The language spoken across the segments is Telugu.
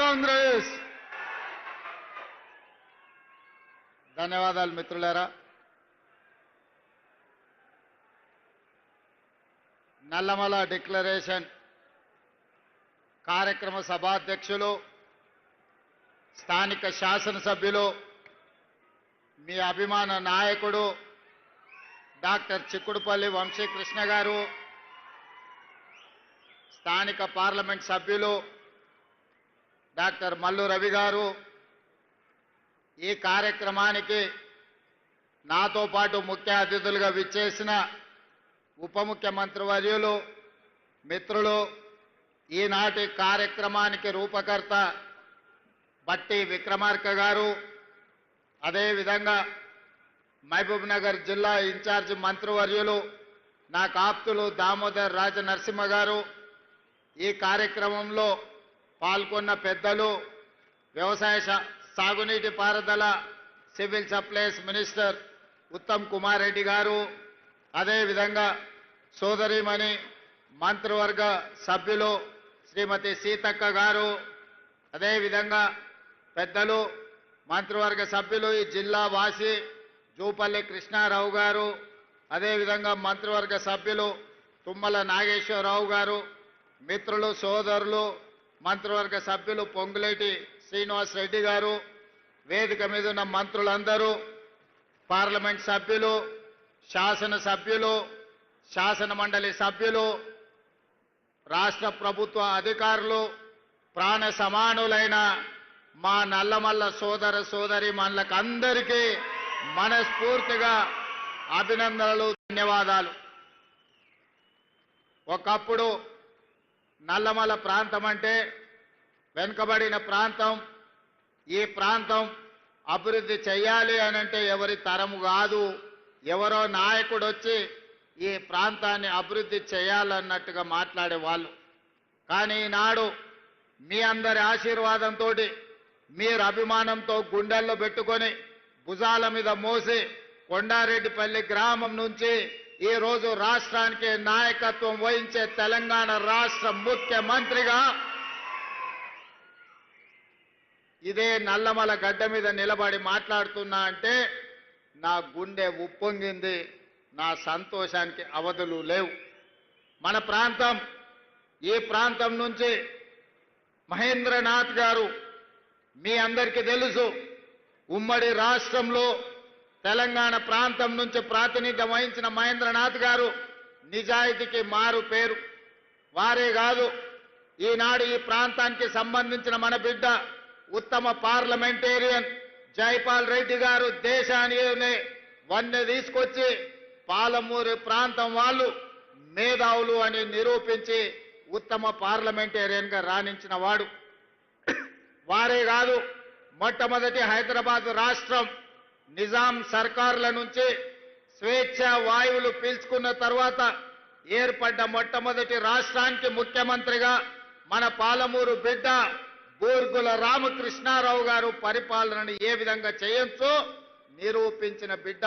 కాంగ్రెస్. ధన్యవాదాలు మిత్రులారా. నల్లమల డిక్లరేషన్ కార్యక్రమ సభాధ్యక్షులు, స్థానిక శాసనసభ్యులు, మీ అభిమాన నాయకుడు డాక్టర్ చిక్కుడుపల్లి వంశీకృష్ణ గారు, స్థానిక పార్లమెంట్ సభ్యులు డాక్టర్ మల్లు రవి గారు, ఈ కార్యక్రమానికి నాతో పాటు ముఖ్య అతిథులుగా విచ్చేసిన ఉప ముఖ్యమంత్రి వర్యులు, మిత్రులు, ఈనాటి కార్యక్రమానికి రూపకర్త బట్టి విక్రమార్క గారు, అదేవిధంగా మహబూబ్ నగర్ జిల్లా ఇన్ఛార్జి మంత్రివర్యులు నాకు ఆప్తులు దామోదర్ రాజ నరసింహ గారు, ఈ కార్యక్రమంలో పాల్గొన్న పెద్దలు, వ్యవసాయ సాగునీటి పారుదల civil supplies minister Uttam Kumar Reddy గారు, అదేవిధంగా సోదరిమణి మంత్రివర్గ సభ్యులు శ్రీమతి సీతక్క గారు, అదేవిధంగా పెద్దలు మంత్రివర్గ సభ్యులు ఈ జిల్లా వాసి జూపల్లి కృష్ణారావు గారు, అదేవిధంగా మంత్రివర్గ సభ్యులు తుమ్మల నాగేశ్వరరావు గారు, మిత్రులు సోదరులు మంత్రివర్గ సభ్యులు పొంగులేటి శ్రీనివాస్ రెడ్డి గారు, వేదిక మీద ఉన్న మంత్రులందరూ, పార్లమెంట్ సభ్యులు, శాసనసభ్యులు, శాసన మండలి సభ్యులు, రాష్ట్ర ప్రభుత్వ అధికారులు, ప్రాణ సమానులైన మా నల్లమల్ల సోదర సోదరి మనలకందరికీ మనస్ఫూర్తిగా అభినందనలు, ధన్యవాదాలు. ఒకప్పుడు నల్లమల ప్రాంతం అంటే వెనుకబడిన ప్రాంతం. ఈ ప్రాంతం అభివృద్ధి చేయాలి అనంటే ఎవరి తరము కాదు, ఎవరో నాయకుడు వచ్చి ఈ ప్రాంతాన్ని అభివృద్ధి చేయాలన్నట్టుగా మాట్లాడేవాళ్ళు. కానీ ఈనాడు మీ అందరి ఆశీర్వాదంతో, మీరు అభిమానంతో గుండెల్లో పెట్టుకొని భుజాల మీద మోసి కొండారెడ్డిపల్లి గ్రామం నుంచి ఈ రోజు రాష్ట్రానికి నాయకత్వం వహించే తెలంగాణ రాష్ట్ర ముఖ్యమంత్రిగా ఇదే నల్లమల గడ్డ మీద నిలబడి మాట్లాడుతున్నా అంటే నా గుండె ఉప్పొంగింది. నా సంతోషానికి అవధులు లేవు. మన ప్రాంతం, ఈ ప్రాంతం నుంచి మహేంద్రనాథ్ గారు మీ అందరికీ తెలుసు, ఉమ్మడి రాష్ట్రంలో తెలంగాణ ప్రాంతం నుంచి ప్రాతినిధ్యం వహించిన మహేంద్రనాథ్ గారు నిజాయితీకి మారు పేరు. వారే కాదు, ఈనాడు ఈ ప్రాంతానికి సంబంధించిన మన బిడ్డ ఉత్తమ పార్లమెంటేరియన్ జైపాల్ రెడ్డి గారు దేశాన్ని వన్నె తీసుకొచ్చి పాలమూరు ప్రాంతం వాళ్ళు మేధావులు అని నిరూపించి ఉత్తమ పార్లమెంటేరియన్ గా రాణించిన వాడు. వారే కాదు, మొట్టమొదటి హైదరాబాద్ రాష్ట్రం నిజాం సర్కార్ల నుంచి స్వేచ్ఛ వాయువులు పీల్చుకున్న తర్వాత ఏర్పడ్డ మొట్టమొదటి రాష్ట్రానికి ముఖ్యమంత్రిగా మన పాలమూరు బిడ్డ బూర్గుల రామకృష్ణారావు గారు పరిపాలనను ఏ విధంగా చేయొచ్చో నిరూపించిన బిడ్డ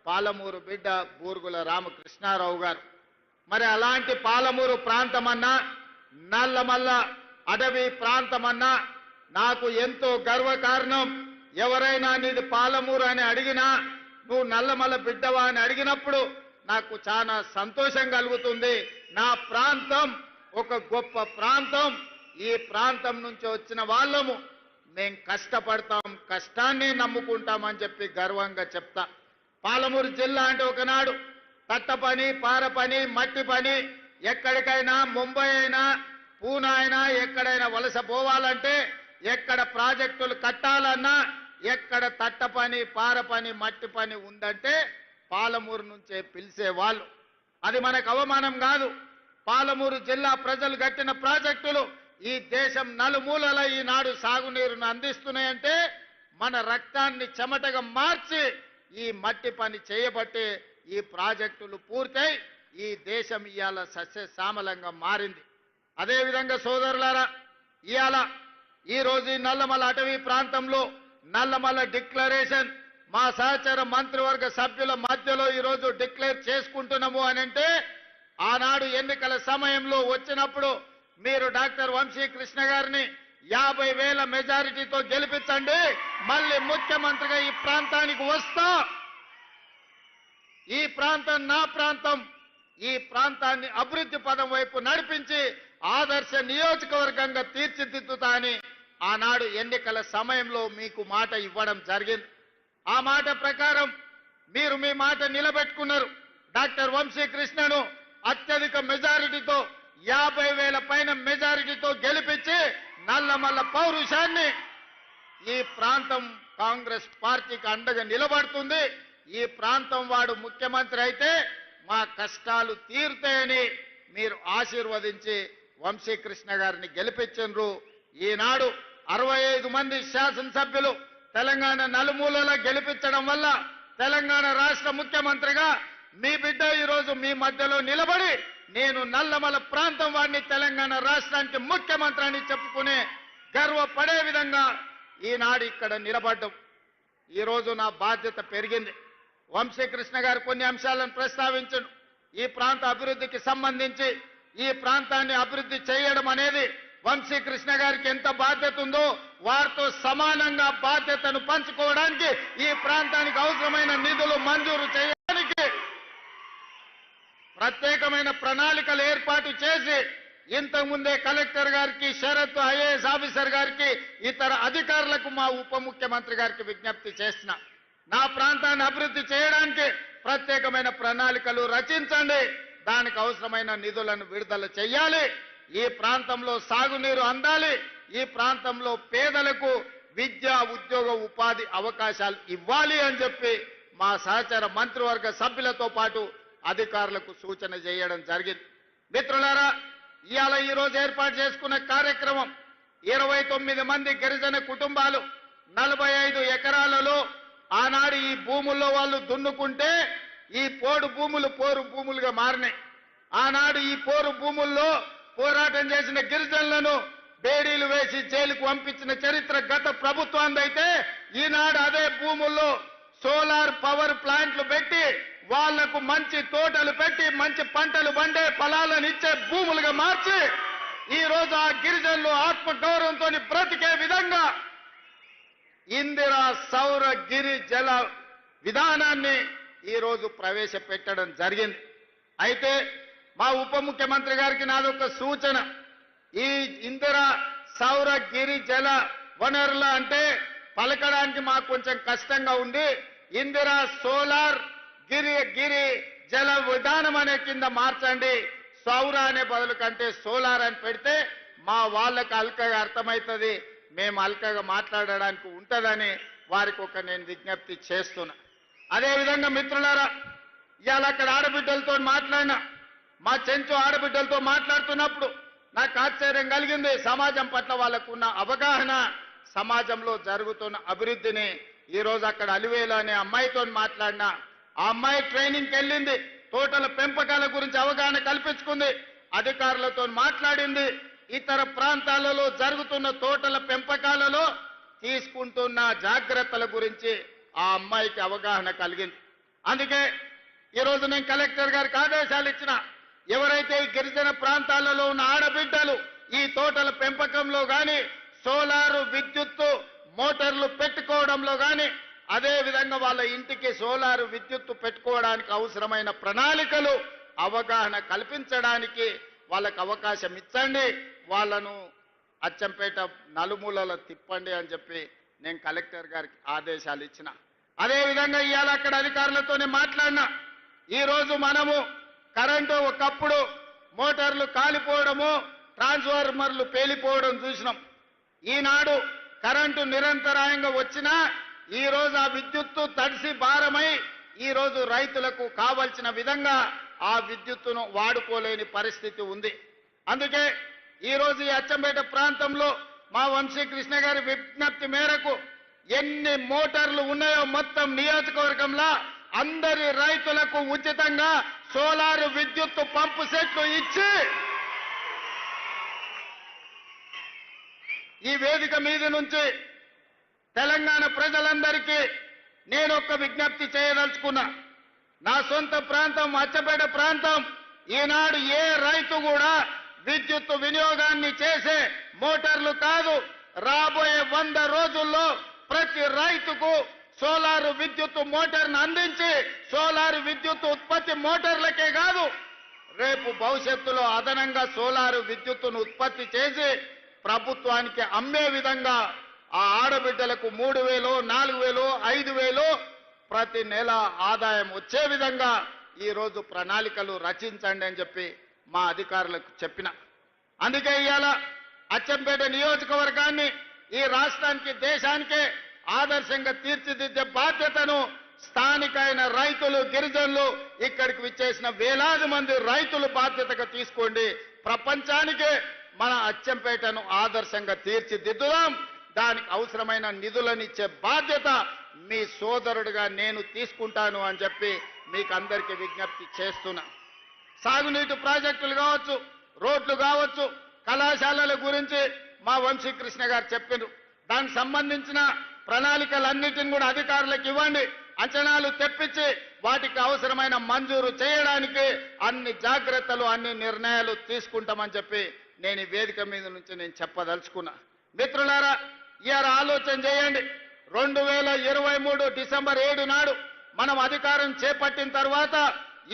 పాలమూరు బిడ్డ బూర్గుల రామకృష్ణారావు గారు. మరి అలాంటి పాలమూరు ప్రాంతమన్నా, నల్లమల్ల అడవి ప్రాంతమన్నా నాకు ఎంతో గర్వకారణం. ఎవరైనా నీది పాలమూరు అని అడిగినా, నువ్వు నల్లమల్ల బిడ్డవా అని అడిగినప్పుడు నాకు చాలా సంతోషం కలుగుతుంది. నా ప్రాంతం ఒక గొప్ప ప్రాంతం. ఈ ప్రాంతం నుంచి వచ్చిన వాళ్ళము, మేం కష్టపడతాం, కష్టాన్ని నమ్ముకుంటామని చెప్పి గర్వంగా చెప్తా. పాలమూరు జిల్లా అంటే ఒకనాడు తట్ట పని, పార పని, మట్టి పని, ఎక్కడికైనా ముంబై అయినా పూనా అయినా ఎక్కడైనా వలస పోవాలంటే, ఎక్కడ ప్రాజెక్టులు కట్టాలన్నా, ఎక్కడ తట్ట పని, పార పని, మట్టి పని ఉందంటే పాలమూరు నుంచే పిలిచేవాళ్ళు. అది మనకు అవమానం కాదు. పాలమూరు జిల్లా ప్రజలు కట్టిన ప్రాజెక్టులు ఈ దేశం నలుమూలల ఈనాడు సాగునీరును అందిస్తున్నాయంటే మన రక్తాన్ని చెమటగా మార్చి ఈ మట్టి పని చేయబట్టే ఈ ప్రాజెక్టులు పూర్తయి ఈ దేశం ఇవాళ సస్యశ్యామలంగా మారింది. అదేవిధంగా సోదరులారా, ఇవాళ ఈరోజు ఈ నల్లమల అటవీ ప్రాంతంలో నల్లమల డిక్లరేషన్ మా సహచర మంత్రివర్గ సభ్యుల మధ్యలో ఈరోజు డిక్లేర్ చేసుకుంటున్నాము అనంటే, ఆనాడు ఎన్నికల సమయంలో వచ్చినప్పుడు మీరు డాక్టర్ వంశీకృష్ణ గారిని 50,000 మెజారిటీతో గెలిపించండి. మళ్ళీ ముఖ్యమంత్రిగా ఈ ప్రాంతానికి వస్తా. ఈ ప్రాంతం నా ప్రాంతం. ఈ ప్రాంతాన్ని అభివృద్ధి పదం వైపు నడిపించి ఆదర్శ నియోజకవర్గంగా తీర్చిదిద్దుతా అని ఆనాడు ఎన్నికల సమయంలో మీకు మాట ఇవ్వడం జరిగింది. ఆ మాట ప్రకారం మీరు మీ మాట నిలబెట్టుకున్నారు. డాక్టర్ వంశీకృష్ణను అత్యధిక మెజారిటీతో 50,000 పైన మెజారిటీతో గెలిపించి నల్లమల్ల పౌరుషాన్ని ఈ ప్రాంతం కాంగ్రెస్ పార్టీకి అండగా నిలబడుతుంది. ఈ ప్రాంతం వాడు ముఖ్యమంత్రి అయితే మా కష్టాలు తీరుతాయని మీరు ఆశీర్వదించి వంశీకృష్ణ గారిని గెలిపించారు. ఈనాడు 65 మంది శాసనసభ్యులు తెలంగాణ నలుమూలలా గెలిపించడం వల్ల తెలంగాణ రాష్ట్ర ముఖ్యమంత్రిగా మీ బిడ్డ ఈరోజు మీ మధ్యలో నిలబడి నేను నల్లమల ప్రాంతం వాడిని తెలంగాణ రాష్ట్రానికి ముఖ్యమంత్రి అని చెప్పుకునే గర్వపడే విధంగా ఈనాడు ఇక్కడ నిలబడ్డం. ఈరోజు నా బాధ్యత పెరిగింది. వంశీకృష్ణ గారు కొన్ని అంశాలను ప్రస్తావించను. ఈ ప్రాంత అభివృద్ధికి సంబంధించి ఈ ప్రాంతాన్ని అభివృద్ధి చేయడం అనేది వంశీకృష్ణ గారికి ఎంత బాధ్యత ఉందో వారితో సమానంగా బాధ్యతను పంచుకోవడానికి ఈ ప్రాంతానికి అవసరమైన నిధులు మంజూరు చేయడానికి ప్రత్యేకమైన ప్రణాళికలు ఏర్పాటు చేసి ఇంతకుముందే కలెక్టర్ గారికి, షరత్ ఐఏఎస్ ఆఫీసర్ గారికి, ఇతర అధికారులకు మా ఉప ముఖ్యమంత్రి గారికి విజ్ఞప్తి చేసిన నా ప్రాంతాన్ని అభివృద్ధి చేయడానికి ప్రత్యేకమైన ప్రణాళికలు రచించండి. దానికి అవసరమైన నిధులను విడుదల చేయాలి. ఈ ప్రాంతంలో సాగునీరు అందాలి. ఈ ప్రాంతంలో పేదలకు విద్య, ఉద్యోగ, ఉపాధి అవకాశాలు ఇవ్వాలి అని చెప్పి మా సహచర మంత్రివర్గ సభ్యులతో పాటు అధికారులకు సూచన చేయడం జరిగింది. మిత్రులారా, ఇవాళ ఈరోజు ఏర్పాటు చేసుకున్న కార్యక్రమం 29 మంది గిరిజన కుటుంబాలు 45 ఎకరాలలో ఆనాడు ఈ భూముల్లో వాళ్ళు దున్నుకుంటే ఈ పోడు భూములు పోరు భూములుగా మారినాయి. ఆనాడు ఈ పోరు భూముల్లో పోరాటం చేసిన గిరిజనులను బేడీలు వేసి జైలుకు పంపించిన చరిత్ర గత ప్రభుత్వానిదైతే ఈనాడు అదే భూముల్లో సోలార్ పవర్ ప్లాంట్లు పెట్టి వాళ్లకు మంచి తోటలు పెట్టి మంచి పంటలు పండే ఫలాలను ఇచ్చే భూములుగా మార్చి ఈ రోజు ఆ గిరిజనులు ఆత్మ గౌరవంతో బ్రతికే విధంగా ఇందిరా సౌర గిరి జల విధానాన్ని ఈ రోజు ప్రవేశపెట్టడం జరిగింది. అయితే మా ఉప ముఖ్యమంత్రి గారికి నాదొక సూచన. ఈ ఇందిరా సౌర గిరి జల వనరుల అంటే పలకడానికి మాకు కొంచెం కష్టంగా ఉంది. ఇందిరా సోలార్ గిరి జల విధానం అనే కింద మార్చండి. సౌర అనే బదులు కంటే సోలార్ అని పెడితే మా వాళ్ళకి అల్కగా అర్థమవుతుంది, మేము అల్కగా మాట్లాడడానికి ఉంటుందని వారికి నేను విజ్ఞప్తి చేస్తున్నా. అదేవిధంగా మిత్రులారా, ఇవాళ అక్కడ ఆడబిడ్డలతో మాట్లాడినా, మా చెంచు ఆడబిడ్డలతో మాట్లాడుతున్నప్పుడు నాకు ఆశ్చర్యం కలిగింది. సమాజం పట్ల వాళ్ళకు ఉన్న అవగాహన, సమాజంలో జరుగుతున్న అభివృద్ధిని ఈరోజు అక్కడ అలివేలు అనే అమ్మాయితో మాట్లాడినా, ఆ అమ్మాయి ట్రైనింగ్కి వెళ్ళింది, తోటల పెంపకాల గురించి అవగాహన కల్పించుకుంది, అధికారులతో మాట్లాడింది, ఇతర ప్రాంతాలలో జరుగుతున్న తోటల పెంపకాలలో తీసుకుంటున్న జాగ్రత్తల గురించి ఆ అమ్మాయికి అవగాహన కలిగింది. అందుకే ఈరోజు నేను కలెక్టర్ గారికి ఆదేశాలు ఇచ్చిన, ఎవరైతే ఈ గిరిజన ప్రాంతాలలో ఉన్న ఆడబిడ్డలు ఈ తోటల పెంపకంలో కానీ సోలారు విద్యుత్తు మోటార్లు పెట్టుకోవడంలో కానీ అదేవిధంగా వాళ్ళ ఇంటికి సోలారు విద్యుత్తు పెట్టుకోవడానికి అవసరమైన ప్రణాళికలు అవగాహన కల్పించడానికి వాళ్ళకు అవకాశం ఇచ్చండి, వాళ్ళను అచ్చంపేట నలుమూలల తిప్పండి అని చెప్పి నేను కలెక్టర్ గారికి ఆదేశాలు ఇచ్చిన. అదేవిధంగా ఇవాళ అక్కడ అధికారులతోనే మాట్లాడినా. ఈరోజు మనము కరెంటు ఒకప్పుడు మోటార్లు కాలిపోవడము, ట్రాన్స్ఫార్మర్లు పేలిపోవడం చూసినాం. ఈనాడు కరెంటు నిరంతరాయంగా వచ్చినా ఈరోజు ఆ విద్యుత్తు తడిసి భారమై ఈరోజు రైతులకు కావలసిన విధంగా ఆ విద్యుత్తును వాడుకోలేని పరిస్థితి ఉంది. అందుకే ఈరోజు ఈ అచ్చంపేట ప్రాంతంలో మా వంశీకృష్ణ గారి విజ్ఞప్తి మేరకు ఎన్ని మోటార్లు ఉన్నాయో మొత్తం నియోజకవర్గంలో అందరి రైతులకు ఉచితంగా సోలార్ విద్యుత్తు పంపు సెట్లు ఇచ్చి ఈ వేదిక మీద నుంచి తెలంగాణ ప్రజలందరికీ నేను ఒక విజ్ఞప్తి చేయదలుచుకున్నా. నా సొంత ప్రాంతం అచ్చంపేట ప్రాంతం. ఈనాడు ఏ రైతు కూడా విద్యుత్ వినియోగాన్ని చేసే మోటార్లు కాదు, రాబోయే 100 రోజుల్లో ప్రతి రైతుకు సోలారు విద్యుత్ మోటార్ను అందించి సోలారు విద్యుత్ ఉత్పత్తి మోటార్లకే కాదు, రేపు భవిష్యత్తులో అదనంగా సోలారు విద్యుత్తును ఉత్పత్తి చేసి ప్రభుత్వానికి అమ్మే విధంగా ఆ ఆడబిడ్డలకు 3,000, 4,000, 5,000 ప్రతి నెల ఆదాయం వచ్చే విధంగా ఈరోజు ప్రణాళికలు రచించండి అని చెప్పి మా అధికారులకు చెప్పిన. అందుకే ఇవాళ అచ్చంపేట నియోజకవర్గాన్ని ఈ రాష్ట్రానికి దేశానికే ఆదర్శంగా తీర్చిదిద్దే బాధ్యతను స్థానికైన రైతులు, గిరిజనులు, ఇక్కడికి విచ్చేసిన వేలాది మంది రైతులు బాధ్యతగా తీసుకోండి. ప్రపంచానికే మన అచ్చంపేటను ఆదర్శంగా తీర్చిదిద్దుదాం. దానికి అవసరమైన నిధులనిచ్చే బాధ్యత మీ సోదరుడిగా నేను తీసుకుంటాను అని చెప్పి మీకు అందరికీ విజ్ఞప్తి చేస్తున్నా. సాగునీటి ప్రాజెక్టులు కావచ్చు, రోడ్లు కావచ్చు, కళాశాలల గురించి మా వంశీకృష్ణ గారు చెప్పారు. దానికి సంబంధించిన ప్రణాళికలన్నిటిని కూడా అధికారులకు ఇవ్వండి. అంచనాలు తెప్పించి వాటికి అవసరమైన మంజూరు చేయడానికి అన్ని జాగ్రత్తలు, అన్ని నిర్ణయాలు తీసుకుంటామని చెప్పి నేను ఈ వేదిక మీద నుంచి నేను చెప్పదలుచుకున్నా. మిత్రులారా, ఇవాళ ఆలోచన చేయండి. 2023 డిసెంబర్ 7 నాడు మనం అధికారం చేపట్టిన తర్వాత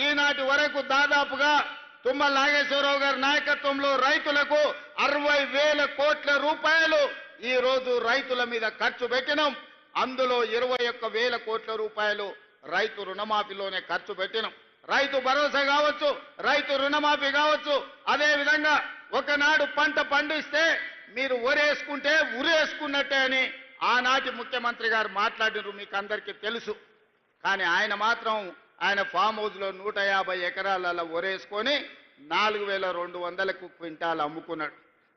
ఈనాటి వరకు దాదాపుగా తుమ్మల నాగేశ్వరరావు గారి నాయకత్వంలో రైతులకు 60,000 కోట్ల రూపాయలు ఈ రోజు రైతుల మీద ఖర్చు పెట్టినాం. అందులో 21,000 కోట్ల రూపాయలు రైతు రుణమాఫీలోనే ఖర్చు పెట్టినాం. రైతు భరోసా కావచ్చు, రైతు రుణమాఫీ కావచ్చు. అదే విధంగా ఒకనాడు పంట పండిస్తే మీరు ఒరేసుకుంటే ఉరేసుకున్నట్టే అని ఆనాటి ముఖ్యమంత్రి గారు మాట్లాడినారు, మీకు అందరికీ తెలుసు. కానీ ఆయన మాత్రం ఆయన ఫామ్ హౌస్లో 150 ఎకరాలలో ఒరేసుకొని 4,200 క్వింటాలు అమ్ముకున్నాడు.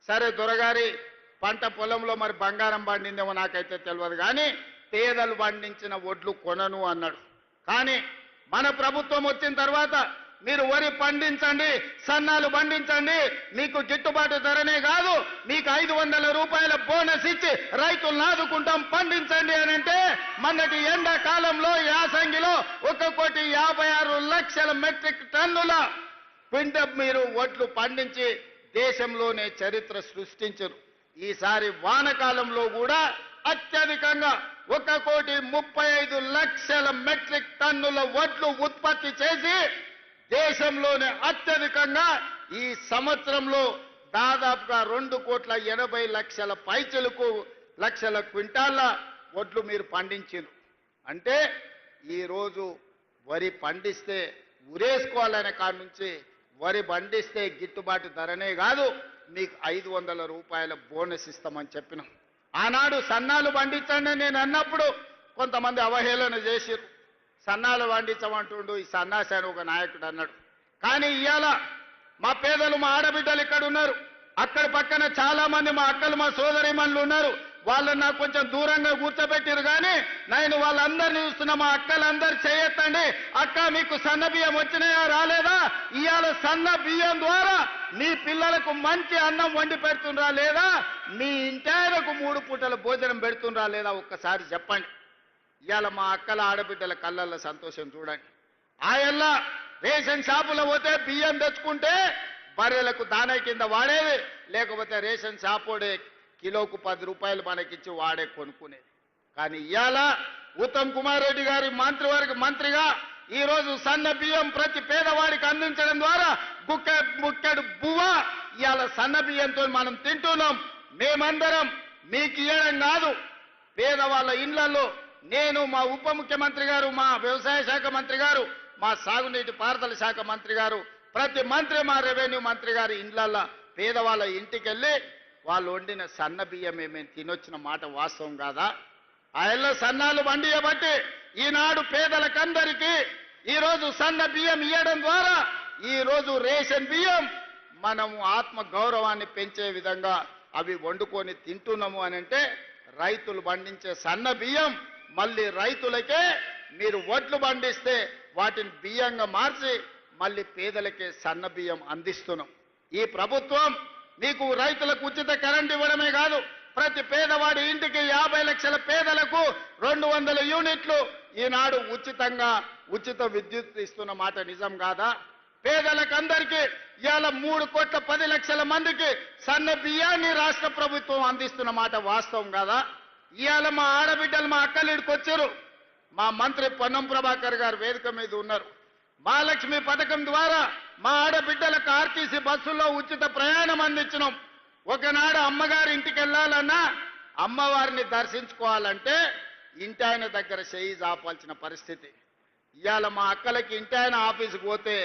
సరే, దొరగారి పంట పొలంలో మరి బంగారం పండిందేమో నాకైతే తెలియదు, కానీ పేదలు పండించిన ఒడ్లు కొనను అన్నాడు. కానీ మన ప్రభుత్వం వచ్చిన తర్వాత మీరు వరి పండించండి, సన్నాలు పండించండి, మీకు గిట్టుబాటు ధరనే కాదు, మీకు 500 రూపాయల బోనస్ ఇచ్చి రైతులను ఆదుకుంటాం, పండించండి అని అంటే మొన్నటి ఎండాకాలంలో యాసంగిలో 1,56,00,000 మెట్రిక్ టన్నుల క్వింటల్ మీరు ఒడ్లు పండించి దేశంలోనే చరిత్ర సృష్టించరు. ఈసారి వానకాలంలో కూడా అత్యధికంగా 1,35,00,000 మెట్రిక్ టన్నుల వడ్లు ఉత్పత్తి చేసి దేశంలోనే అత్యధికంగా ఈ సంవత్సరంలో దాదాపుగా 2,80,00,000 పైచలకు లక్షల క్వింటాళ్ళ వడ్లు మీరు పండించారు. అంటే ఈరోజు వరి పండిస్తే ఉరేసుకోవాలనే కాడి నుంచి వరి పండిస్తే గిట్టుబాటు ధరనే కాదు, మీకు 500 రూపాయల బోనస్ ఇస్తామని చెప్పినాం. ఆనాడు సన్నాలు పండించండి నేను అన్నప్పుడు కొంతమంది అవహేళన చేసిరు. సన్నాలు పండించమంటుండు ఈ సన్నాసి అని ఒక నాయకుడు అన్నాడు. కానీ ఇవాళ మా పేదలు, మా ఆడబిడ్డలు ఇక్కడ ఉన్నారు, అక్కడ పక్కన చాలా మంది మా అక్కలు, మా సోదరిమణులు ఉన్నారు. వాళ్ళని నాకు కొంచెం దూరంగా కూర్చోబెట్టారు. కానీ నేను వాళ్ళందరినీ చూస్తున్నా. మా అక్కలందరూ చేయొద్దండి. అక్క, మీకు సన్న బియ్యం వచ్చినాయా రాలేదా? ఇవాళ సన్న బియ్యం ద్వారా మీ పిల్లలకు మంచి అన్నం వండి పెడుతుండ్రా లేదా? మీ ఇంటాయనకు 3 పూటల భోజనం పెడుతుండ్రా లేదా? ఒక్కసారి చెప్పండి. ఇవాళ మా అక్కల, ఆడబిడ్డల కళ్ళల్లో సంతోషం చూడండి. ఆయల్లా రేషన్ షాపులో పోతే బియ్యం తెచ్చుకుంటే బర్రెలకు దానా కింద వాడేది, లేకపోతే రేషన్ షాపోడే కిలోకు 10 రూపాయలు మనకిచ్చి వాడే కొనుక్కునేది. కానీ ఇవాళ ఉత్తమ్ కుమార్ రెడ్డి గారి మంత్రిగా ఈరోజు సన్న బియ్యం ప్రతి పేదవాడికి అందించడం ద్వారా బుక్కెడు బువ్వ ఇవాళ సన్న బియ్యంతో మనం తింటున్నాం. మేమందరం మీకు ఇవ్వడం కాదు, పేదవాళ్ళ ఇళ్లలో నేను, మా ఉప ముఖ్యమంత్రి గారు, మా వ్యవసాయ శాఖ మంత్రి గారు, మా సాగునీటి పారుదల శాఖ మంత్రి గారు, ప్రతి మంత్రి, మా రెవెన్యూ మంత్రి గారు ఇండ్లల్లో పేదవాళ్ళ ఇంటికి వెళ్ళి వాళ్ళు వండిన సన్న బియ్యమే మేము తినొచ్చిన మాట వాస్తవం కాదా? ఆయల్లో సన్నాలు వండియబట్టి ఈనాడు పేదలకందరికీ ఈరోజు సన్న బియ్యం ఇవ్వడం ద్వారా ఈరోజు రేషన్ బియ్యం మనము ఆత్మ గౌరవాన్ని పెంచే విధంగా అవి వండుకొని తింటున్నాము అని అంటే, రైతులు పండించే సన్న బియ్యం మళ్ళీ రైతులకే మీరు వడ్లు పండిస్తే వాటిని బియ్యంగా మార్చి మళ్ళీ పేదలకే సన్న బియ్యం అందిస్తున్నాం. ఈ ప్రభుత్వం మీకు రైతులకు ఉచిత కరెంట్ ఇవ్వడమే కాదు, ప్రతి పేదవాడి ఇంటికి 50 లక్షల పేదలకు 200 యూనిట్లు ఈనాడు ఉచిత విద్యుత్ ఇస్తున్న మాట నిజం కాదా? పేదలకు అందరికీ ఇవాళ 3,10,00,000 మందికి సన్న బియ్యాన్ని రాష్ట్ర ప్రభుత్వం అందిస్తున్న మాట వాస్తవం కాదా? ఇవాళ మా ఆడబిడ్డలు మా అక్కలిడికి వచ్చారు. మా మంత్రి పొన్నం ప్రభాకర్ గారు వేదిక మీద ఉన్నారు. మహాలక్ష్మి పథకం ద్వారా మా ఆడబిడ్డలకు ఆర్టీసీ బస్సుల్లో ఉచిత ప్రయాణం అందించినాం. ఒకనాడు అమ్మగారి ఇంటికి వెళ్ళాలన్నా అమ్మవారిని దర్శించుకోవాలంటే ఇంటి ఆయన దగ్గర చేయి జాపాల్సిన పరిస్థితి. ఇవాళ మా అక్కలకి ఇంటి ఆయన ఆఫీసుకు పోతే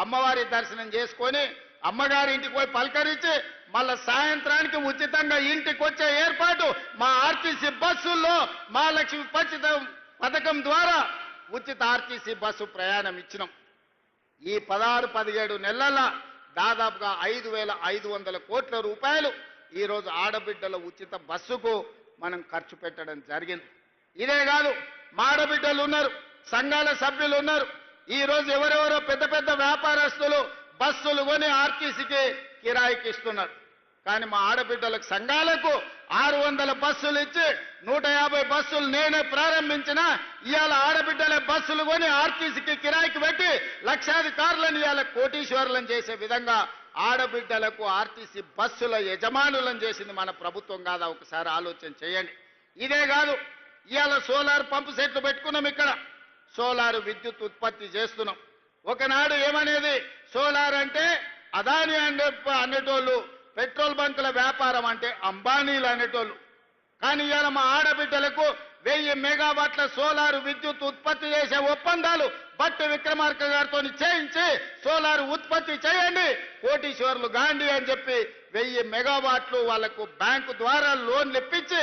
అమ్మవారి దర్శనం చేసుకొని అమ్మగారి ఇంటికి పోయి పలకరించి మళ్ళా సాయంత్రానికి ఉచితంగా ఇంటికి వచ్చే ఏర్పాటు మా ఆర్టీసీ బస్సుల్లో మహాలక్ష్మి పథకం ద్వారా ఉచిత ఆర్టీసీ బస్సు ప్రయాణం ఇచ్చినాం. ఈ 16-17 నెలల దాదాపుగా 5,500 కోట్ల రూపాయలు ఈరోజు ఆడబిడ్డల ఉచిత బస్సుకు మనం ఖర్చు పెట్టడం జరిగింది. ఇదే కాదు, మా ఆడబిడ్డలు ఉన్నారు, సంఘాల సభ్యులు ఉన్నారు. ఈరోజు ఎవరెవరో పెద్ద పెద్ద వ్యాపారస్తులు బస్సులు కొని ఆర్టీసీకి కిరాయికి ఇస్తున్నారు. కానీ మా ఆడబిడ్డలకు సంఘాలకు 600 బస్సులు ఇచ్చి 150 బస్సులు నేనే ప్రారంభించిన ఇవాళ ఆడబిడ్డల బస్సులు కొని ఆర్టీసీకి కిరాయికి పెట్టి లక్షాధికారులను ఇవాళ కోటీశ్వరులను చేసే విధంగా ఆడబిడ్డలకు ఆర్టీసీ బస్సుల యజమానులను చేసింది మన ప్రభుత్వం కాదా? ఒకసారి ఆలోచన చేయండి. ఇదే కాదు, ఇవాళ సోలార్ పంపు సెట్లు పెట్టుకున్నాం. ఇక్కడ సోలార్ విద్యుత్ ఉత్పత్తి చేస్తున్నాం. ఒకనాడు ఏమనేది, సోలార్ అంటే అదాని అనేటోళ్ళు, పెట్రోల్ బంకుల వ్యాపారం అంటే అంబానీలు అనేటోళ్ళు. కానీ ఇవాళ మా ఆడబిడ్డలకు 1000 మెగావాట్ల సోలార్ విద్యుత్ ఉత్పత్తి చేసే ఒప్పందాలు బట్టి విక్రమార్క గారితో చేయించి సోలార్ ఉత్పత్తి చేయండి, కోటీశ్వర్లు గాంధీ అని చెప్పి 1000 మెగావాట్లు వాళ్లకు బ్యాంకు ద్వారా లోన్లు ఇప్పించి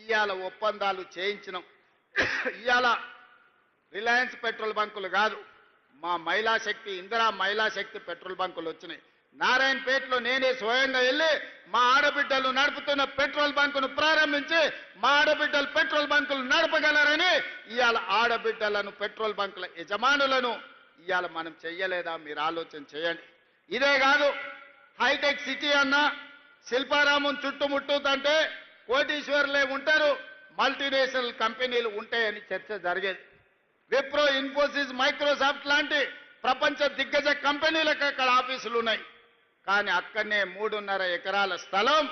ఇవాళ ఒప్పందాలు చేయించినాం. ఇవాళ రిలయన్స్ పెట్రోల్ బంకులు కాదు, మా మహిళా శక్తి, ఇందిరా మహిళా శక్తి పెట్రోల్ బంకులు వచ్చినాయి. నారాయణపేటలో నేనే స్వయంగా వెళ్ళి మా ఆడబిడ్డలు నడుపుతున్న పెట్రోల్ బంకును ప్రారంభించి మా ఆడబిడ్డలు పెట్రోల్ బంకులు నడపగలరని ఇవాళ ఆడబిడ్డలను పెట్రోల్ బంకుల యజమానులను ఇవాళ మనం చెయ్యలేదా? మీరు ఆలోచన చేయండి. ఇదే కాదు, హైటెక్ సిటీ అన్న శిల్పారామం చుట్టుముట్టుతంటే కోటీశ్వర్లే ఉంటారు, మల్టీనేషనల్ కంపెనీలు ఉంటాయని చర్చ జరిగేది. విప్రో, ఇన్ఫోసిస్, మైక్రోసాఫ్ట్ లాంటి ప్రపంచ దిగ్గజ కంపెనీలకు అక్కడ ఆఫీసులు ఉన్నాయి. కానీ అక్కడనే 3.5 ఎకరాల స్థలం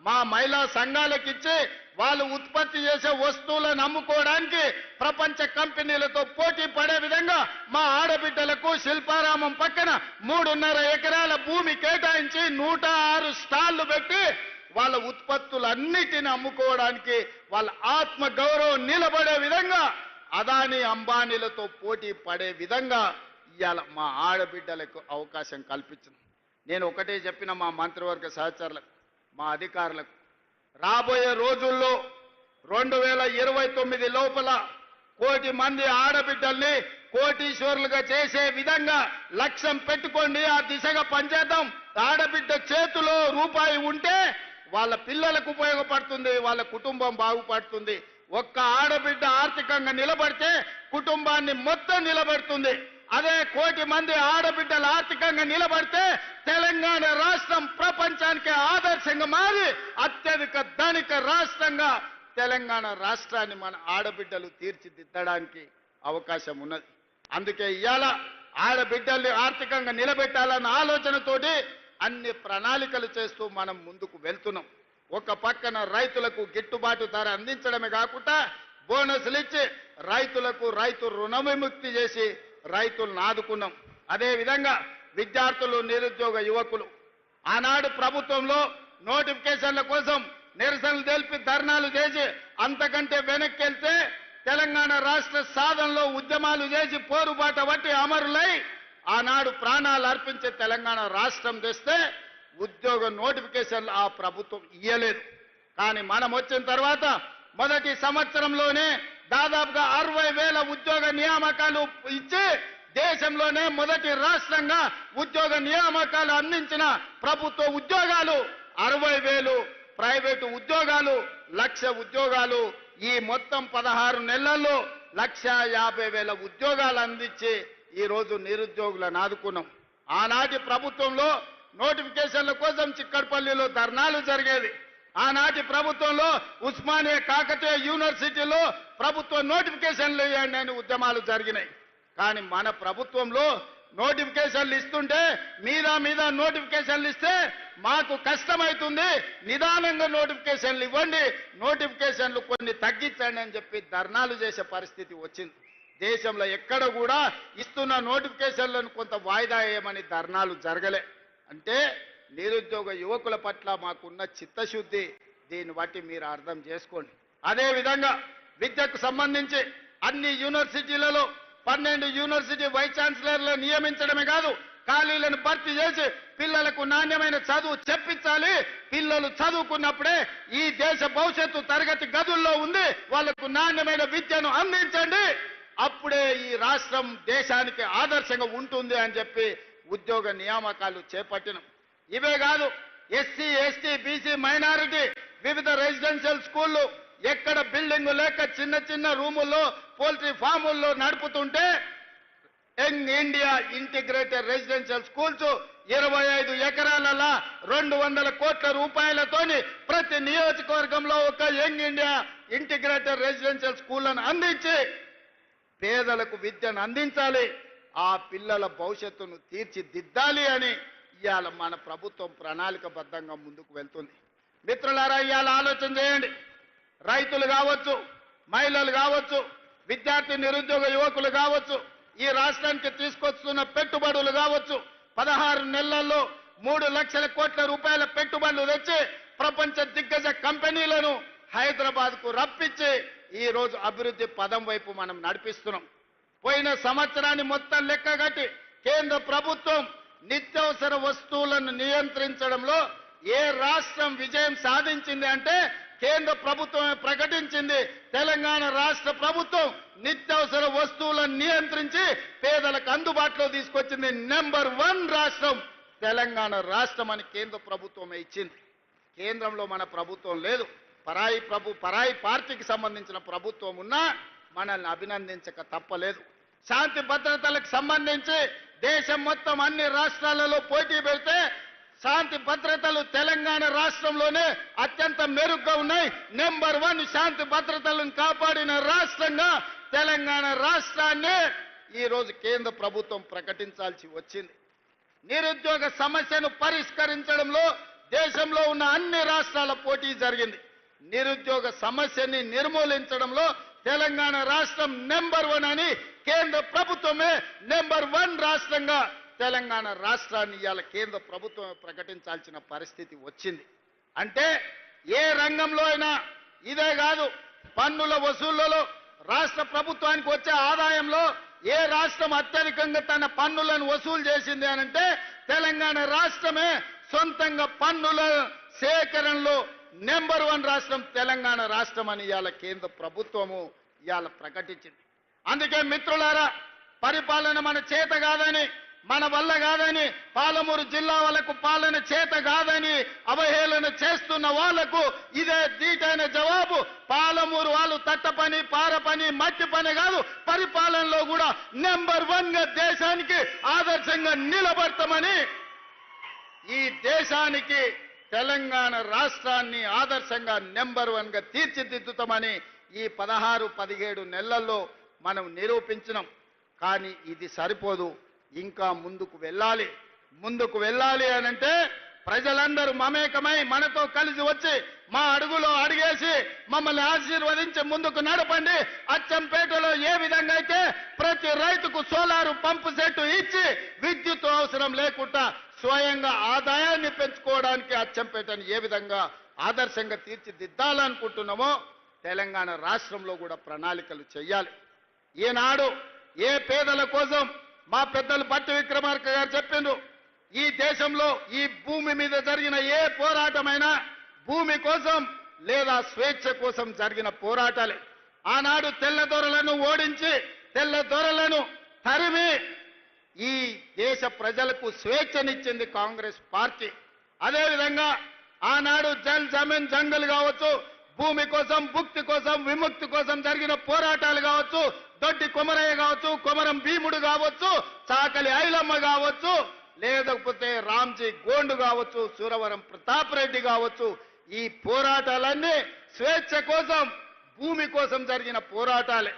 మా మహిళా సంఘాలకు ఇచ్చి వాళ్ళు ఉత్పత్తి చేసే వస్తువులను అమ్ముకోవడానికి ప్రపంచ కంపెనీలతో పోటీ పడే విధంగా మా ఆడబిడ్డలకు శిల్పారామం పక్కన 3.5 ఎకరాల భూమి కేటాయించి 106 స్టాళ్లు పెట్టి వాళ్ళ ఉత్పత్తులన్నిటిని అమ్ముకోవడానికి వాళ్ళ ఆత్మ గౌరవం నిలబడే విధంగా అదాని అంబానీలతో పోటీ పడే విధంగా ఇవాళ మా ఆడబిడ్డలకు అవకాశం కల్పించింది. నేను ఒకటే చెప్పిన మా మంత్రివర్గ సహచరులకు, మా అధికారులకు, రాబోయే రోజుల్లో 2029 లోపల 1 కోటి మంది ఆడబిడ్డల్ని కోటీశ్వరులుగా చేసే విధంగా లక్ష్యం పెట్టుకోండి. ఆ దిశగా పనిచేద్దాం. ఆడబిడ్డ చేతిలో రూపాయి ఉంటే వాళ్ళ పిల్లలకు ఉపయోగపడుతుంది, వాళ్ళ కుటుంబం బాగుపడుతుంది. ఒక్క ఆడబిడ్డ ఆర్థికంగా నిలబడితే కుటుంబాన్ని మొత్తం నిలబెడుతుంది. అదే 1 కోటి మంది ఆడబిడ్డలు ఆర్థికంగా నిలబడితే తెలంగాణ రాష్ట్రం ప్రపంచానికి ఆదర్శంగా మారి అత్యధిక ధనిక రాష్ట్రంగా తెలంగాణ రాష్ట్రాన్ని మన ఆడబిడ్డలు తీర్చిదిద్దడానికి అవకాశం ఉన్నది. అందుకే ఇవాళ ఆడబిడ్డల్ని ఆర్థికంగా నిలబెట్టాలన్న ఆలోచనతోటి అన్ని ప్రణాళికలు చేస్తూ మనం ముందుకు వెళ్తున్నాం. ఒక పక్కన రైతులకు గిట్టుబాటు ధర అందించడమే కాకుండా బోనస్లు ఇచ్చి రైతులకు రైతు రుణ విముక్తి చేసి రైతులను ఆదుకున్నాం. అదేవిధంగా విద్యార్థులు, నిరుద్యోగ యువకులు ఆనాడు ప్రభుత్వంలో నోటిఫికేషన్ల కోసం నిరసనలు తెలిపి ధర్నాలు చేసి అంతకంటే వెనక్కి వెళ్తే తెలంగాణ రాష్ట్ర సాధనలో ఉద్యమాలు చేసి పోరుబాట బట్టి అమరులై ఆనాడు ప్రాణాలు అర్పించే తెలంగాణ రాష్ట్రం తెస్తే ఉద్యోగ నోటిఫికేషన్లు ఆ ప్రభుత్వం ఇయ్యలేదు. కానీ మనం వచ్చిన తర్వాత మొదటి సంవత్సరంలోనే దాదాపుగా 60,000 ఉద్యోగ నియామకాలు ఇచ్చి దేశంలోనే మొదటి రాష్ట్రంగా ఉద్యోగ నియామకాలు అందించిన ప్రభుత్వ ఉద్యోగాలు 60,000, ప్రైవేటు ఉద్యోగాలు 1,00,000 ఉద్యోగాలు. ఈ మొత్తం 16 నెలల్లో 1,50,000 ఉద్యోగాలు అందించి ఈరోజు నిరుద్యోగులను ఆదుకున్నాం. ఆనాటి ప్రభుత్వంలో నోటిఫికేషన్ల కోసం చిక్కడపల్లిలో ధర్నాలు జరిగేది. ఆనాటి ప్రభుత్వంలో ఉస్మానియా, కాకతీయ యూనివర్సిటీలో ప్రభుత్వ నోటిఫికేషన్లు ఇవ్వండి అని ఉద్యమాలు జరిగినాయి. కానీ మన ప్రభుత్వంలో నోటిఫికేషన్లు ఇస్తుంటే మీద నోటిఫికేషన్లు ఇస్తే మాకు కష్టమవుతుంది, నిదానంగా నోటిఫికేషన్లు ఇవ్వండి, నోటిఫికేషన్లు కొన్ని తగ్గించండి అని చెప్పి ధర్నాలు చేసే పరిస్థితి వచ్చింది. దేశంలో ఎక్కడ కూడా ఇస్తున్న నోటిఫికేషన్లను కొంత వాయిదా వేయమని ధర్నాలు జరగలే. అంటే నిరుద్యోగ యువకుల పట్ల మాకున్న చిత్తశుద్ధి దీన్ని బట్టి మీరు అర్థం చేసుకోండి. అదేవిధంగా విద్యకు సంబంధించి అన్ని యూనివర్సిటీలలో 12 యూనివర్సిటీ వైస్ ఛాన్సలర్లను నియమించడమే కాదు, ఖాళీలను భర్తీ చేసి పిల్లలకు నాణ్యమైన చదువు చెప్పించాలి. పిల్లలు చదువుకున్నప్పుడే ఈ దేశ భవిష్యత్తు తరగతి గదుల్లో ఉంది, వాళ్లకు నాణ్యమైన విద్యను అందించండి, అప్పుడే ఈ రాష్ట్రం దేశానికి ఆదర్శంగా ఉంటుంది అని చెప్పి ఉద్యోగ నియామకాలు చేపట్టినాం. ఇవే కాదు, ఎస్సీ ఎస్టీ బీసీ మైనారిటీ వివిధ రెసిడెన్షియల్ స్కూళ్లు ఎక్కడ బిల్డింగ్ లేక చిన్న రూముల్లో పోల్ట్రీ ఫాముల్లో నడుపుతుంటే young India integrated residential schools 25 ఎకరాలలో 200 కోట్ల రూపాయలతోని ప్రతి నియోజకవర్గంలో ఒక యంగ్ ఇండియా ఇంటిగ్రేటెడ్ రెసిడెన్షియల్ స్కూళ్లను అందించి పేదలకు విద్యను అందించాలి, ఆ పిల్లల భవిష్యత్తును తీర్చిదిద్దాలి అని ఇవాళ మన ప్రభుత్వం ప్రణాళికబద్ధంగా ముందుకు వెళ్తుంది. మిత్రులారా, ఇవాళ ఆలోచన చేయండి. రైతులు కావచ్చు, మహిళలు కావచ్చు, విద్యార్థి నిరుద్యోగ యువకులు కావచ్చు, ఈ రాష్ట్రానికి తీసుకొస్తున్న పెట్టుబడులు కావచ్చు, 16 నెలల్లో 3 లక్షల కోట్ల రూపాయల పెట్టుబడులు తెచ్చి ప్రపంచ దిగ్గజ కంపెనీలను హైదరాబాద్కు రప్పించి ఈ రోజు అభివృద్ధి పదం వైపు మనం నడిపిస్తున్నాం. పోయిన సంవత్సరాన్ని మొత్తం లెక్కగట్టి కేంద్ర ప్రభుత్వం నిత్యావసర వస్తువులను నియంత్రించడంలో ఏ రాష్ట్రం విజయం సాధించింది అంటే కేంద్ర ప్రభుత్వమే ప్రకటించింది. తెలంగాణ రాష్ట్ర ప్రభుత్వం నిత్యావసర వస్తువులను నియంత్రించి పేదలకు అందుబాటులో తీసుకొచ్చింది. నెంబర్ 1 రాష్ట్రం తెలంగాణ రాష్ట్రం అని కేంద్ర ప్రభుత్వమే ఇచ్చింది. కేంద్రంలో మన ప్రభుత్వం లేదు, పరాయి పార్టీకి సంబంధించిన ప్రభుత్వం ఉన్నా మనల్ని అభినందించక తప్పలేదు. శాంతి భద్రతలకు సంబంధించి దేశం మొత్తం అన్ని రాష్ట్రాలలో పోటీ పెడితే శాంతి భద్రతలు తెలంగాణ రాష్ట్రంలోనే అత్యంత మెరుగ్గా ఉన్నాయి. నెంబర్ 1 శాంతి భద్రతలను కాపాడిన రాష్ట్రంగా తెలంగాణ రాష్ట్రాన్ని ఈ రోజు కేంద్ర ప్రభుత్వం ప్రకటించాల్సి వచ్చింది. నిరుద్యోగ సమస్యను పరిష్కరించడంలో దేశంలో ఉన్న అన్ని రాష్ట్రాల పోటీ జరిగింది. నిరుద్యోగ సమస్యని నిర్మూలించడంలో తెలంగాణ రాష్ట్రం నెంబర్ 1 అని కేంద్ర ప్రభుత్వమే నెంబర్ 1 రాష్ట్రంగా తెలంగాణ రాష్ట్రాన్ని ఇవాళ కేంద్ర ప్రభుత్వం ప్రకటించాల్సిన పరిస్థితి వచ్చింది. అంటే ఏ రంగంలో అయినా ఇదే కాదు, పన్నుల వసూళ్లలో రాష్ట్ర ప్రభుత్వానికి వచ్చే ఆదాయంలో ఏ రాష్ట్రం అత్యధికంగా తన పన్నులను వసూలు చేసింది అనంటే తెలంగాణ రాష్ట్రమే. సొంతంగా పన్నుల సేకరణలో నెంబర్ 1 రాష్ట్రం తెలంగాణ రాష్ట్రం అని ఇవాళ కేంద్ర ప్రభుత్వము ఇవాళ ప్రకటించింది. అందుకే మిత్రులారా, పరిపాలన మన చేత కాదని, మన వల్ల కాదని, పాలమూరు జిల్లా వాళ్ళకు పాలన చేత కాదని అవహేళన చేస్తున్న వాళ్లకు ఇదే దీటైన జవాబు. పాలమూరు వాళ్ళు తట్ట పని, పార పని, మట్టి పని కాదు, పరిపాలనలో కూడా నెంబర్ 1గా దేశానికి ఆదర్శంగా నిలబడతామని, ఈ దేశానికి తెలంగాణ రాష్ట్రాన్ని ఆదర్శంగా నెంబర్ 1గా తీర్చిదిద్దుతామని ఈ 16-17 నెలల్లో మనం నిరూపించినాం. కానీ ఇది సరిపోదు, ఇంకా ముందుకు వెళ్ళాలి అనంటే ప్రజలందరూ మమేకమై మనతో కలిసి వచ్చి మా అడుగులో అడిగేసి మమ్మల్ని ఆశీర్వదించి ముందుకు నడపండి. అచ్చంపేటలో ఏ విధంగా అయితే ప్రతి రైతుకు సోలారు పంపు సెట్టు ఇచ్చి విద్యుత్ అవసరం లేకుండా స్వయంగా ఆదాయాన్ని పెంచుకోవడానికి అచ్చంపేటను ఏ విధంగా ఆదర్శంగా తీర్చిదిద్దాలనుకుంటున్నామో తెలంగాణ రాష్ట్రంలో కూడా ప్రణాళికలు చేయాలి. ఈనాడు ఏ పేదల కోసం మా పెద్దలు భట్టి విక్రమార్క గారు చెప్పిండ్రు, ఈ దేశంలో ఈ భూమి మీద జరిగిన ఏ పోరాటమైనా భూమి కోసం లేదా స్వేచ్ఛ కోసం జరిగిన పోరాటాలే. ఆనాడు తెల్లదొరలను ఓడించి తెల్లదొరలను తరిమి ఈ దేశ ప్రజలకు స్వేచ్ఛనిచ్చింది కాంగ్రెస్ పార్టీ. అదేవిధంగా ఆనాడు జల్ జమీన్ జంగల్ కావచ్చు, భూమి కోసం, భుక్తి కోసం, విముక్తి కోసం జరిగిన పోరాటాలు కావచ్చు, దొడ్డి కొమరయ్య కావచ్చు, కొమరం భీముడు కావచ్చు, చాకలి ఐలమ్మ కావచ్చు, లేకపోతే రామ్జీ గోండు కావచ్చు, సూరవరం ప్రతాప్ రెడ్డి కావచ్చు, ఈ పోరాటాలన్నీ స్వేచ్ఛ కోసం, భూమి కోసం జరిగిన పోరాటాలే.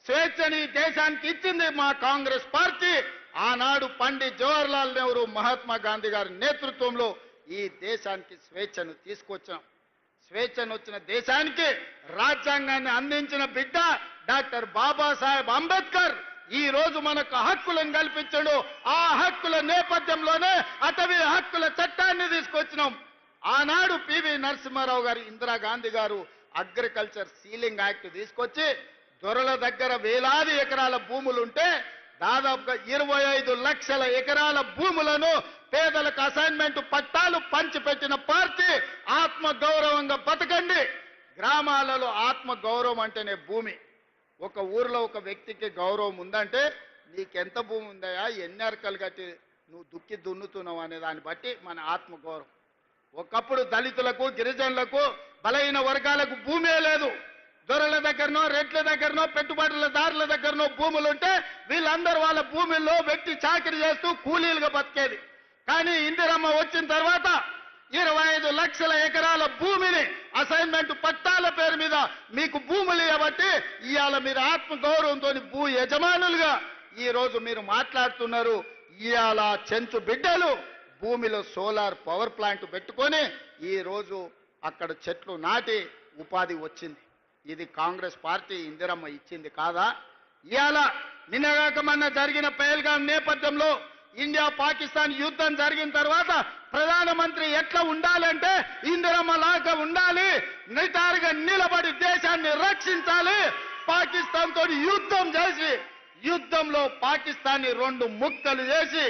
స్వేచ్ఛని దేశానికి ఇచ్చింది మా కాంగ్రెస్ పార్టీ. ఆనాడు పండిత్ జవహర్లాల్ నెహ్రూ మహాత్మా గాంధీ గారి నేతృత్వంలో ఈ దేశానికి స్వేచ్ఛను తీసుకొచ్చాం. స్వేచ్ఛను వచ్చిన దేశానికి రాజ్యాంగాన్ని అందించిన బిడ్డ డాక్టర్ బాబాసాహెబ్ అంబేద్కర్ ఈ రోజు మనకు హక్కులను కల్పించాడు. ఆ హక్కుల నేపథ్యంలోనే అటవీ హక్కుల చట్టాన్ని తీసుకొచ్చినాం. ఆనాడు పివి నరసింహారావు గారు, ఇందిరాగాంధీ గారు అగ్రికల్చర్ సీలింగ్ యాక్ట్ తీసుకొచ్చి దొరల దగ్గర వేలాది ఎకరాల భూములుంటే దాదాపుగా 25 లక్షల ఎకరాల భూములను పేదలకు అసైన్మెంట్ పట్టాలు పంచిపెట్టిన పార్టీ. ఆత్మ గౌరవంగా బతకండి. గ్రామాలలో ఆత్మ గౌరవం అంటేనే భూమి. ఒక ఊర్లో ఒక వ్యక్తికి గౌరవం ఉందంటే నీకెంత భూమి ఉందయా, ఎన్ని అరకలు కట్టి నువ్వు దుక్కి దున్నుతున్నావు అనే దాన్ని బట్టి మన ఆత్మ గౌరవం. ఒకప్పుడు దళితులకు, గిరిజనులకు, బలహీన వర్గాలకు భూమే లేదు. దొరల దగ్గరనో, రెడ్ల దగ్గరనో, పెట్టుబడులదారుల దగ్గరనో భూములుంటే వీళ్ళందరూ వాళ్ళ భూముల్లో వ్యక్తి చాకరీ చేస్తూ కూలీలుగా బతికేది. కానీ ఇందిరమ్మ వచ్చిన తర్వాత 25 లక్షల ఎకరాల భూమిని అసైన్మెంట్ పట్టాల పేరు మీద మీకు భూములు ఇవ్వబట్టి ఇవాళ మీరు ఆత్మ గౌరవంతో భూ యజమానులుగా ఈ రోజు మీరు మాట్లాడుతున్నారు. ఇవాళ చెంచు బిడ్డలు భూమిలో సోలార్ పవర్ ప్లాంట్ పెట్టుకొని ఈ రోజు అక్కడ చెట్లు నాటి ఉపాధి వచ్చింది. ఇది కాంగ్రెస్ పార్టీ ఇందిరమ్మ ఇచ్చింది కాదా? ఇవాళ నిన్నగాక మొన్న జరిగిన పహల్గాం నేపథ్యంలో ఇండియా పాకిస్తాన్ యుద్ధం జరిగిన తర్వాత ప్రధానమంత్రి ఎట్లా ఉండాలంటే ఇందిరమ్మ లాగా ఉండాలి. నిటారుగా నిలబడి దేశాన్ని రక్షించాలి. పాకిస్తాన్ తోటి యుద్ధం చేసి యుద్ధంలో పాకిస్తాన్ని 2 ముక్కలు చేసి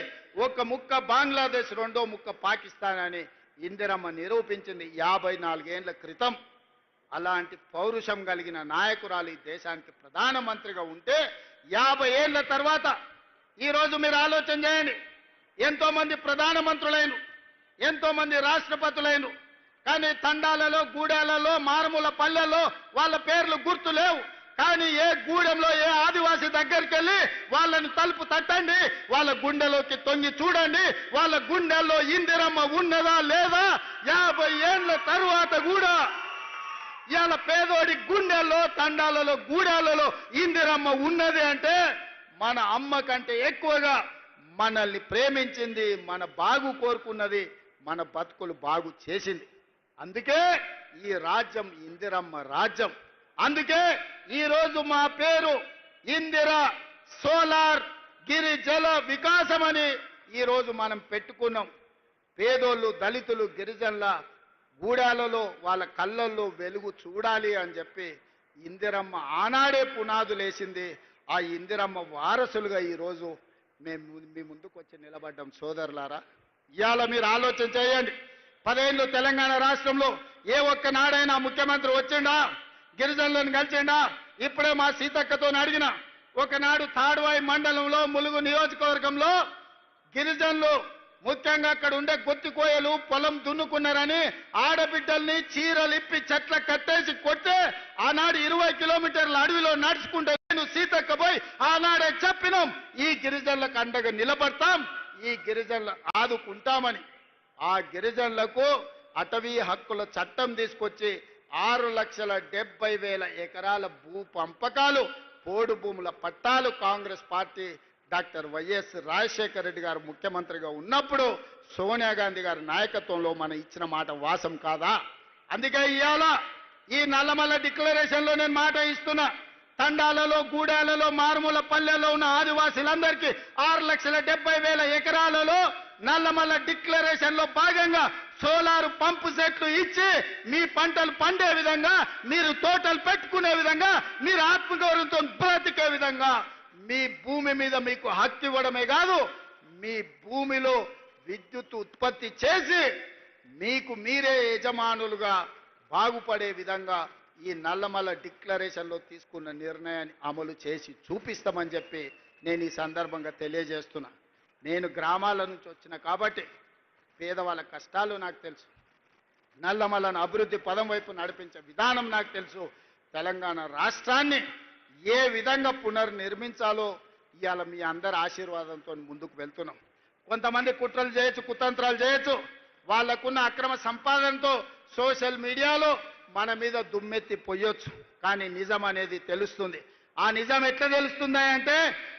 ఒక ముక్క బంగ్లాదేశ్, రెండో ముక్క పాకిస్తాన్ అని ఇందిరమ్మ నిరూపించింది 54 ఏళ్ల క్రితం. అలాంటి పౌరుషం కలిగిన నాయకురాలు ఈ దేశానికి ప్రధానమంత్రిగా ఉంటే 50 ఏళ్ల తర్వాత ఈ రోజు మీరు ఆలోచన చేయండి. ఎంతో మంది ప్రధానమంత్రులైనరు, ఎంతో మంది రాష్ట్రపతులైనరు. కానీ తండాలలో, గూడాలలో, మారుమూల పల్లెల్లో వాళ్ళ పేర్లు గుర్తు లేవు. కానీ ఏ గూడెంలో ఏ ఆదివాసి దగ్గరికి వెళ్ళి వాళ్ళని తలుపు తట్టండి, వాళ్ళ గుండెలోకి తొంగి చూడండి, వాళ్ళ గుండెల్లో ఇందిరమ్మ ఉన్నదా లేదా 50 ఏళ్ల తరువాత కూడా ఇవాళ పేదోడి గుండెల్లో, తండాలలో, గూడాలలో ఇందిరమ్మ ఉన్నది అంటే మన అమ్మ కంటే ఎక్కువగా మనల్ని ప్రేమించింది, మన బాగు కోరుకున్నది, మన బతుకులు బాగు చేసింది. అందుకే ఈ రాజ్యం ఇందిరమ్మ రాజ్యం. అందుకే ఈరోజు మా పేరు ఇందిర సోలార్ గిరిజల వికాసం అని ఈరోజు మనం పెట్టుకున్నాం. పేదోళ్ళు, దళితులు, గిరిజనుల గూడాలలో వాళ్ళ కళ్ళల్లో వెలుగు చూడాలి అని చెప్పి ఇందిరమ్మ ఆనాడే పునాదులేసింది. ఆ ఇందిరమ్మ వారసులుగా ఈరోజు మేము మీ ముందుకు వచ్చి నిలబడ్డాం. సోదరులారా, ఇవాళ మీరు ఆలోచన చేయండి. 10 ఏళ్ళు తెలంగాణ రాష్ట్రంలో ఏ ఒక్క నాడైనా ముఖ్యమంత్రి వచ్చిండా, గిరిజనులను కలిసిండా? ఇప్పుడే మా సీతక్కతో అడిగిన, ఒకనాడు తాడువాయి మండలంలో ములుగు నియోజకవర్గంలో గిరిజనులు ముఖ్యంగా అక్కడ ఉండే గొత్తికోయలు పొలం దున్నుకున్నారని ఆడబిడ్డల్ని చీరలు ఇప్పి చెట్ల కట్టేసి కొట్టే ఆనాడు 20 కిలోమీటర్ల అడవిలో నడుచుకుంటే నేను సీతక్క పోయి ఆనాడే చెప్పినాం, ఈ గిరిజనులకు అండగా నిలబడతాం, ఈ గిరిజనులు ఆదుకుంటామని. ఆ గిరిజనులకు అటవీ హక్కుల చట్టం తీసుకొచ్చి 6,70,000 ఎకరాల భూ పంపకాలు, పోడు భూముల పట్టాలు Congress party doctor YS Rajasekhara Reddy గారు ముఖ్యమంత్రిగా ఉన్నప్పుడు సోనియా గాంధీ గారి నాయకత్వంలో మనం ఇచ్చిన మాట వాసం కాదా? అందుకే ఇవాళ ఈ నల్లమల్ల డిక్లరేషన్లో నేను మాట ఇస్తున్నా. తండాలలో, గూడాలలో, మారుమూల పల్లెల్లో ఉన్న ఆదివాసీలందరికీ 6,70,000 ఎకరాలలో నల్లమల్ల డిక్లరేషన్ లో భాగంగా సోలార్ పంపు సెట్లు ఇచ్చి మీ పంటలు పండే విధంగా, మీరు తోటలు పెట్టుకునే విధంగా, మీరు ఆత్మగౌరవంతో బ్రతికే విధంగా మీ భూమి మీద మీకు హక్కు ఇవ్వడమే కాదు, మీ భూమిలో విద్యుత్ ఉత్పత్తి చేసి మీకు మీరే యజమానులుగా బాగుపడే విధంగా ఈ నల్లమల్ల డిక్లరేషన్లో తీసుకున్న నిర్ణయాన్ని అమలు చేసి చూపిస్తామని చెప్పి నేను ఈ సందర్భంగా తెలియజేస్తున్నా. నేను గ్రామాల నుంచి వచ్చిన కాబట్టి పేదవాళ్ళ కష్టాలు నాకు తెలుసు. నల్లమల్లను అభివృద్ధి పదం వైపు నడిపించే విధానం నాకు తెలుసు. తెలంగాణ రాష్ట్రాన్ని ఏ విధంగా పునర్నిర్మించాలో ఇవాళ మీ అందరి ఆశీర్వాదంతో ముందుకు వెళ్తున్నాం. కొంతమంది కుట్రలు చేయొచ్చు, కుతంత్రాలు చేయొచ్చు, వాళ్లకున్న అక్రమ సంపాదనతో సోషల్ మీడియాలో మన మీద దుమ్మెత్తి పొయ్యొచ్చు. కానీ నిజం అనేది తెలుస్తుంది. ఆ నిజం ఎట్లా తెలుస్తుందా అంటే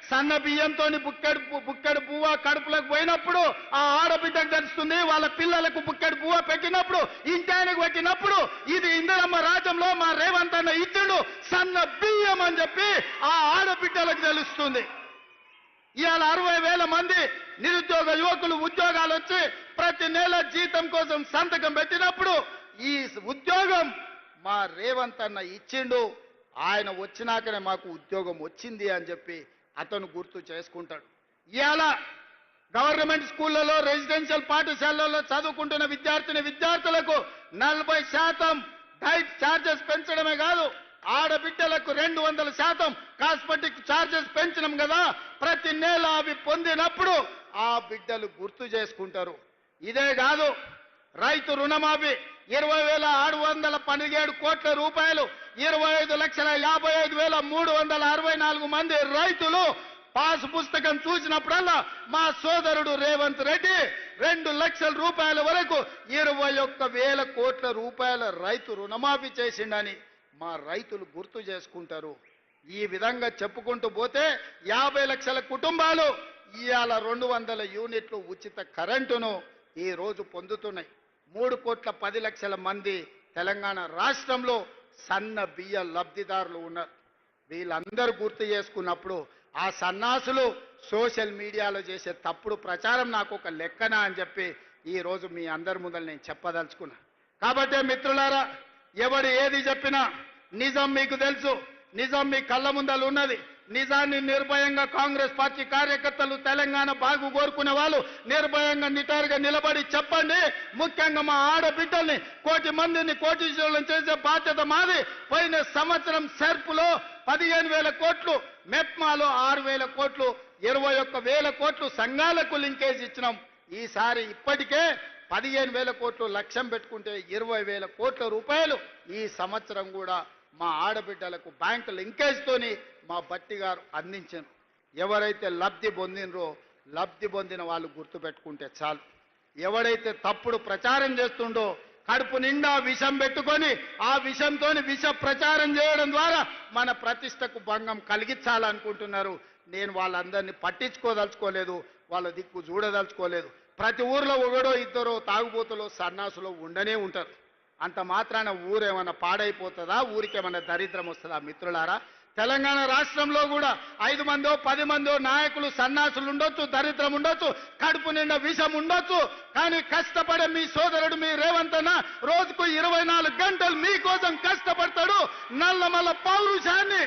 సన్న బియ్యంతో బుక్కెడు పువ్వ కడుపులకు పోయినప్పుడు ఆ ఆడబిడ్డకు తెలుస్తుంది, వాళ్ళ పిల్లలకు బుక్కెడు పువ్వ పెట్టినప్పుడు, ఇంటానికి పెట్టినప్పుడు ఇది ఇందిరమ్మ రాజ్యంలో మా రేవంత్ అన్న ఇచ్చిండు సన్న బియ్యం అని చెప్పి ఆ ఆడబిడ్డలకు తెలుస్తుంది. ఇవాళ 60,000 మంది నిరుద్యోగ యువకులు ఉద్యోగాలు వచ్చి ప్రతి నెల జీతం కోసం సంతకం పెట్టినప్పుడు ఈ ఉద్యోగం మా రేవంత్ అన్న ఇచ్చిండు, ఆయన వచ్చినాకనే మాకు ఉద్యోగం వచ్చింది అని చెప్పి అతను గుర్తు చేసుకుంటాడు. ఇవాళ గవర్నమెంట్ స్కూళ్లలో రెసిడెన్షియల్ పాఠశాలల్లో చదువుకుంటున్న విద్యార్థులకు 40% డైట్ ఛార్జెస్ పెంచడమే కాదు, ఆడబిడ్డలకు 200% కాస్మెటిక్ ఛార్జెస్ పెంచడం కదా. ప్రతి నెల అవి పొందినప్పుడు ఆ బిడ్డలు గుర్తు చేసుకుంటారు. ఇదే కాదు, రైతు రుణమాఫీ 20,617 కోట్ల రూపాయలు, 25,55,364 మంది రైతులు పాస్ పుస్తకం చూసినప్పుడల్లా మా సోదరుడు రేవంత్ రెడ్డి 2 లక్షల రూపాయల వరకు 21,000 కోట్ల రూపాయల రైతు రుణమాఫీ చేసిండని మా రైతులు గుర్తు చేసుకుంటారు. ఈ విధంగా చెప్పుకుంటూ పోతే 50 లక్షల కుటుంబాలు ఇవాళ 200 యూనిట్లు ఉచిత కరెంటును ఈ రోజు పొందుతున్నాయి. 3,10,00,000 మంది తెలంగాణ రాష్ట్రంలో సన్న బియ్య లబ్ధిదారులు ఉన్నారు. వీళ్ళందరూ గుర్తు చేసుకున్నప్పుడు ఆ సన్నాసులు సోషల్ మీడియాలో చేసే తప్పుడు ప్రచారం నాకు ఒక లెక్కన అని చెప్పి ఈ రోజు మీ అందరి ముందర నేను చెప్పదలుచుకున్నా. కాబట్టి మిత్రులారా, ఎవడు ఏది చెప్పినా నిజం మీకు తెలుసు, నిజం మీ కళ్ళ ముందలు ఉన్నది. నిజాన్ని నిర్భయంగా కాంగ్రెస్ పార్టీ కార్యకర్తలు తెలంగాణ బాగు కోరుకునే వాళ్ళు నిర్భయంగా నిటారుగా నిలబడి చెప్పండి. ముఖ్యంగా మా ఆడబిడ్డల్ని 1,00,00,000 మందిని కోటీశ్వరులను చేసే బాధ్యత మాది. పోయిన సంవత్సరం సెర్పులో 15,000 కోట్లు, మెప్మాలో 6,000 కోట్లు, 21,000 కోట్లు సంఘాలకు లింకేజ్ ఇచ్చినాం. ఈసారి ఇప్పటికే 15,000 కోట్లు లక్ష్యం పెట్టుకుంటే 20,000 కోట్ల రూపాయలు ఈ సంవత్సరం కూడా మా ఆడబిడ్డలకు బ్యాంకు లింకేజ్ తోని మా బట్టి గారు అందించారు. ఎవరైతే లబ్ధి పొందినరో లబ్ధి పొందిన వాళ్ళు గుర్తు పెట్టుకుంటే చాలు. ఎవడైతే తప్పుడు ప్రచారం చేస్తుండో కడుపు నిండా విషం పెట్టుకొని ఆ విషంతో విష ప్రచారం చేయడం ద్వారా మన ప్రతిష్టకు భంగం కలిగించాలనుకుంటున్నారు. నేను వాళ్ళందరినీ పట్టించుకోదలుచుకోలేదు, వాళ్ళ దిక్కు చూడదలుచుకోలేదు. ప్రతి ఊర్లో ఒకడో ఇద్దరో తాగుబోతులో సన్నాసులో ఉండనే ఉంటారు. అంత మాత్రాన ఊరేమన్నా పాడైపోతుందా, ఊరికేమన్నా దరిద్రం వస్తుందా? మిత్రులారా, తెలంగాణ రాష్ట్రంలో కూడా 5 మందో 10 మందో నాయకులు సన్నాసులు ఉండొచ్చు, దరిద్రం ఉండొచ్చు, కడుపు నిండా విషం ఉండొచ్చు. కానీ కష్టపడే మీ సోదరుడు మీ రేవంత్ అన్న రోజుకు 24 గంటలు మీకోసం కష్టపడతాడు. నల్లమల్ల పౌరుషాన్ని